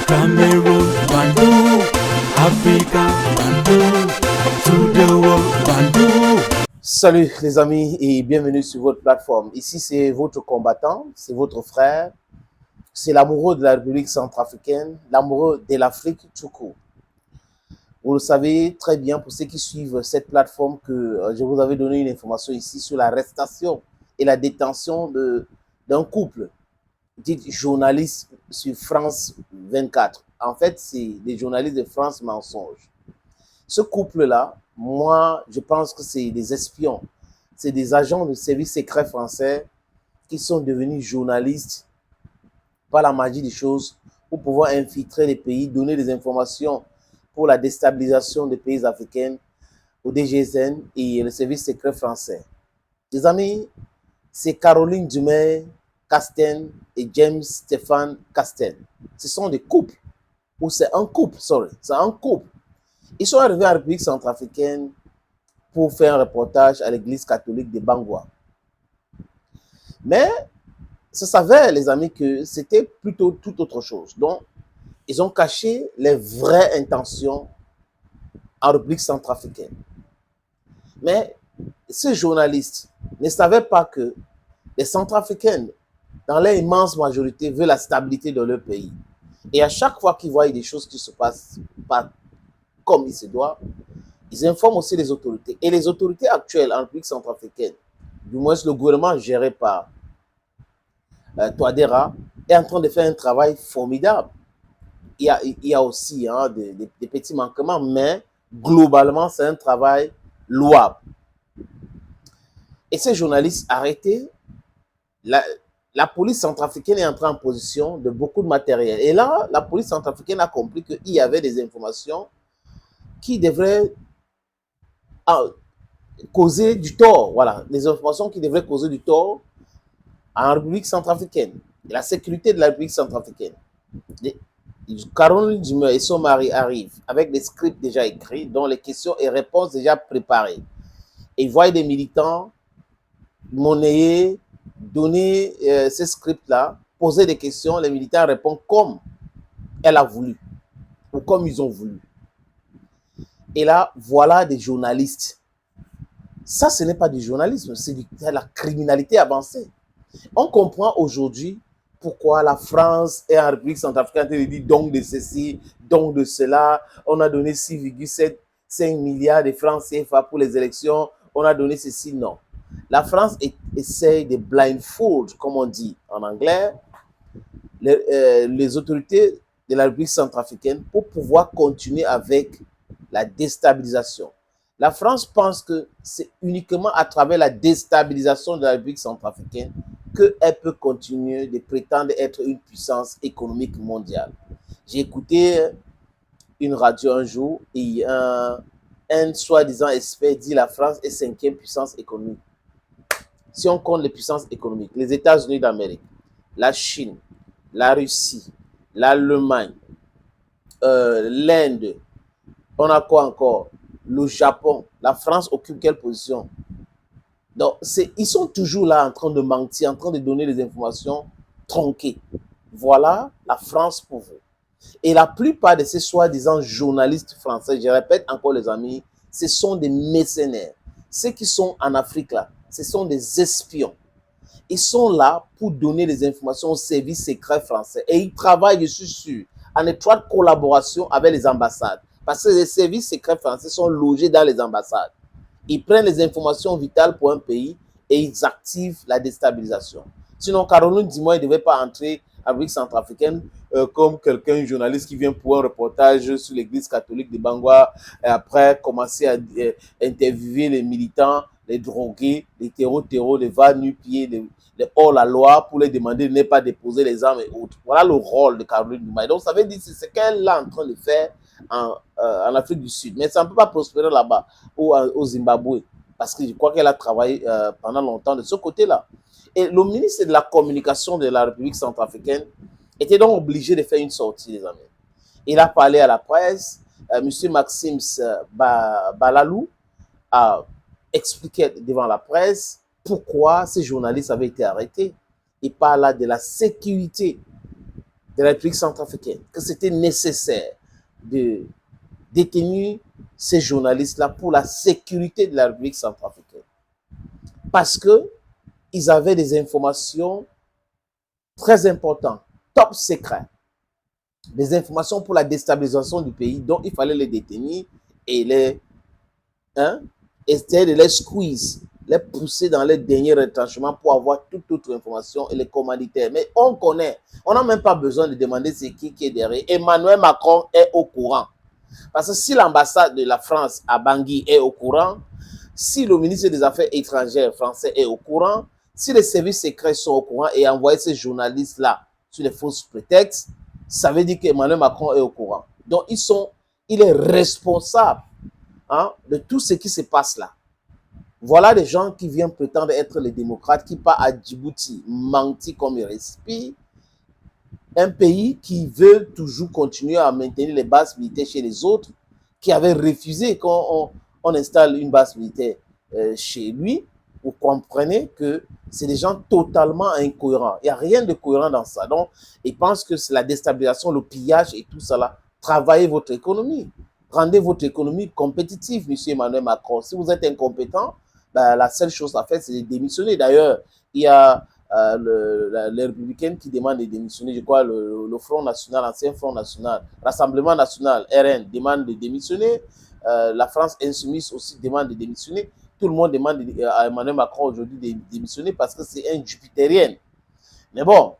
Cameroon, Bandung, Africa, Bandung, to the world, Bandung. Salut les amis et bienvenue sur votre plateforme. Ici c'est votre combattant, c'est votre frère, c'est l'amoureux de la République centrafricaine, l'amoureux de l'Afrique tout court. Vous le savez très bien pour ceux qui suivent cette plateforme que je vous avais donné une information ici sur l'arrestation et la détention d'un couple dit journaliste sur France 24. En fait, c'est des journalistes de France Mensonge. Ce couple-là, moi, je pense que c'est des espions. C'est des agents de service secret français qui sont devenus journalistes par la magie des choses pour pouvoir infiltrer les pays, donner des informations pour la déstabilisation des pays africains au DGSN et le service secret français. Les amis, c'est Caroline Dumais Castaing et James Stéphane Castaing. Ce sont des couples, ou c'est un couple, c'est un couple. Ils sont arrivés en République centrafricaine pour faire un reportage à l'église catholique de Bangwa. Mais ça s'avère, les amis, que c'était plutôt tout autre chose. Donc, ils ont caché les vraies intentions en République centrafricaine. Mais ces journalistes ne savaient pas que les Centrafricains, dans leur immense majorité, veulent la stabilité de leur pays. Et à chaque fois qu'ils voient des choses qui se passent pas comme il se doit, ils informent aussi les autorités. Et les autorités actuelles en République centrafricaine, du moins le gouvernement géré par Touadéra, est en train de faire un travail formidable. Il y a aussi des petits manquements, mais globalement, c'est un travail louable. Et ces journalistes arrêtés, la police centrafricaine est entrée en position de beaucoup de matériel. Et là, la police centrafricaine a compris qu'il y avait des informations qui devraient causer du tort. Voilà, des informations qui devraient causer du tort en République centrafricaine. La sécurité de la République centrafricaine. Caroline Dumais et son mari arrivent avec des scripts déjà écrits, dont les questions et réponses déjà préparées. Et ils voient des militants monnayer, donner ces scripts-là, poser des questions, les militants répondent comme elle a voulu ou comme ils ont voulu. Et là, voilà des journalistes. Ça, ce n'est pas du journalisme, c'est de la criminalité avancée. On comprend aujourd'hui pourquoi la France est en République centrafricaine, elle dit donc de ceci, donc de cela. On a donné 6,75 milliards de francs CFA pour les élections. On a donné ceci, non. La France essaye de blindfold, comme on dit en anglais, les autorités de la République centrafricaine pour pouvoir continuer avec la déstabilisation. La France pense que c'est uniquement à travers la déstabilisation de la République centrafricaine qu'elle peut continuer de prétendre être une puissance économique mondiale. J'ai écouté une radio un jour et un soi-disant expert dit la France est 5e puissance économique. Si on compte les puissances économiques, les États-Unis d'Amérique, la Chine, la Russie, l'Allemagne, l'Inde, on a quoi encore? Le Japon, la France occupe quelle position? Donc, ils sont toujours là en train de mentir, en train de donner des informations tronquées. Voilà la France pour vous. Et la plupart de ces soi-disant journalistes français, je répète encore les amis, ce sont des mercenaires. Ceux qui sont en Afrique là, ce sont des espions. Ils sont là pour donner des informations au service secret français. Et ils travaillent, je suis sûr, en étroite collaboration avec les ambassades. Parce que les services secrets français sont logés dans les ambassades. Ils prennent les informations vitales pour un pays et ils activent la déstabilisation. Sinon, Caroline Dumais ne devait pas entrer en République centrafricaine comme quelqu'un, un journaliste qui vient pour un reportage sur l'église catholique de Bangwa et après commencer à interviewer les militants, les drogués, les terreaux, les va nu-pieds, les hors-la-loi pour les demander de ne pas déposer les armes et autres. Voilà le rôle de Caroline Dumais. Donc, ça veut dire que c'est ce qu'elle est en train de faire en Afrique du Sud. Mais ça ne peut pas prospérer là-bas ou au Zimbabwe. Parce que je crois qu'elle a travaillé pendant longtemps de ce côté-là. Et le ministre de la Communication de la République centrafricaine était donc obligé de faire une sortie, les amis. Il a parlé à la presse. M. Maxime Balalou a expliqué devant la presse pourquoi ces journalistes avaient été arrêtés. Il parle là de la sécurité de la République centrafricaine que c'était nécessaire de détenir ces journalistes-là pour la sécurité de la République centrafricaine. Parce qu'ils avaient des informations très importantes, top secret, des informations pour la déstabilisation du pays, dont il fallait les détenir et les essayer de les squeeze, les pousser dans les derniers retranchements pour avoir toute autre information et les commanditaires. Mais on connaît, on n'a même pas besoin de demander c'est qui est derrière. Emmanuel Macron est au courant. Parce que si l'ambassade de la France à Bangui est au courant, si le ministre des Affaires étrangères français est au courant, si les services secrets sont au courant et envoient ces journalistes-là sur les fausses prétextes, ça veut dire qu'Emmanuel Macron est au courant. Donc, il est responsable de tout ce qui se passe là. Voilà des gens qui viennent prétendre être les démocrates, qui partent à Djibouti, mentir comme ils respirent. Un pays qui veut toujours continuer à maintenir les bases militaires chez les autres, qui avait refusé qu'on installe une base militaire chez lui. Vous comprenez que c'est des gens totalement incohérents. Il n'y a rien de cohérent dans ça. Donc, ils pensent que c'est la déstabilisation, le pillage et tout ça là. Travaillez votre économie. Rendez votre économie compétitive, M. Emmanuel Macron. Si vous êtes incompétent, ben, la seule chose à faire, c'est de démissionner. D'ailleurs, il y a les républicains qui demandent de démissionner. Je crois le Front National, l'ancien Front National, Rassemblement National, RN, demande de démissionner. La France Insoumise aussi demande de démissionner. Tout le monde demande à Emmanuel Macron aujourd'hui de démissionner parce que c'est un jupitérien. Mais bon,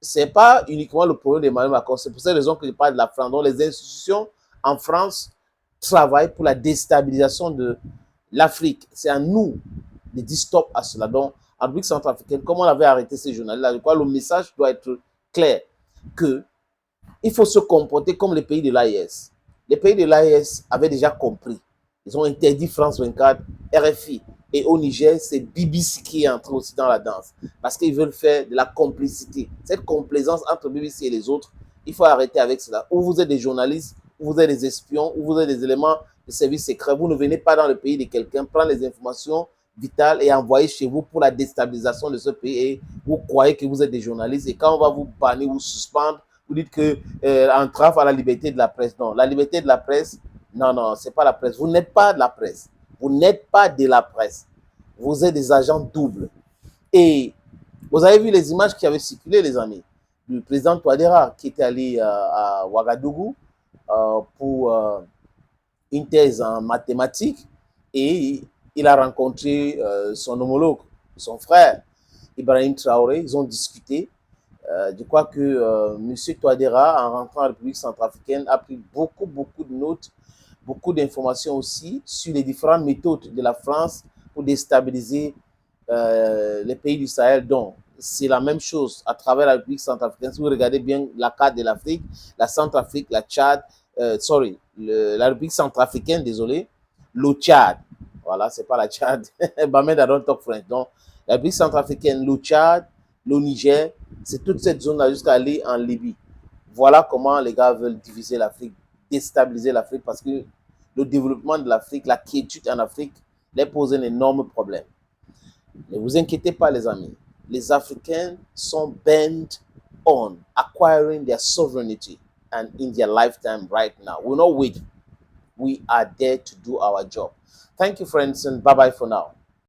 ce n'est pas uniquement le problème d'Emmanuel Macron. C'est pour cette raison que je parle de la France. Donc, les institutions en France travaillent pour la déstabilisation de l'Afrique. C'est à nous de dire stop à cela. Donc, en République centrafricaine, comme on avait arrêté ces journalistes-là, je crois que le message doit être clair qu'il faut se comporter comme les pays de l'AES. Les pays de l'AES avaient déjà compris. Ils ont interdit France 24, RFI. Et au Niger, c'est BBC qui est entré aussi dans la danse. Parce qu'ils veulent faire de la complicité. Cette complaisance entre BBC et les autres, il faut arrêter avec cela. Ou vous êtes des journalistes, ou vous êtes des espions, ou vous êtes des éléments de service secret. Vous ne venez pas dans le pays de quelqu'un, prendre les informations vitales et envoyer chez vous pour la déstabilisation de ce pays. Et vous croyez que vous êtes des journalistes. Et quand on va vous bannir ou suspendre, vous dites que entrave à la liberté de la presse. Non, la liberté de la presse, non, c'est pas la presse. Vous n'êtes pas de la presse. Vous n'êtes pas de la presse. Vous êtes des agents doubles. Et vous avez vu les images qui avaient circulé, les amis, du président Touadéra qui était allé à Ouagadougou pour une thèse en mathématiques et il a rencontré son homologue, son frère, Ibrahim Traoré. Ils ont discuté. Je crois que M. Touadéra, en rentrant en République centrafricaine, a pris beaucoup de notes, beaucoup d'informations aussi sur les différentes méthodes de la France pour déstabiliser les pays du Sahel. Donc, c'est la même chose à travers la République centrafricaine. Si vous regardez bien la carte de l'Afrique, la Centrafrique, la Tchad, la République centrafricaine, désolé, le Tchad. Voilà, c'est pas la Tchad. Bamed, I don't talk French. Donc, la République centrafricaine, le Tchad, le Niger, c'est toute cette zone-là jusqu'à aller en Libye. Voilà comment les gars veulent diviser l'Afrique, déstabiliser l'Afrique, parce que le développement de l'Afrique, la quiétude en Afrique, les pose un énorme problème. Ne vous inquiétez pas, les amis. Les Africains sont bent on acquiring their sovereignty and in their lifetime right now. We're not waiting. We are there to do our job. Thank you, friends, and bye-bye for now.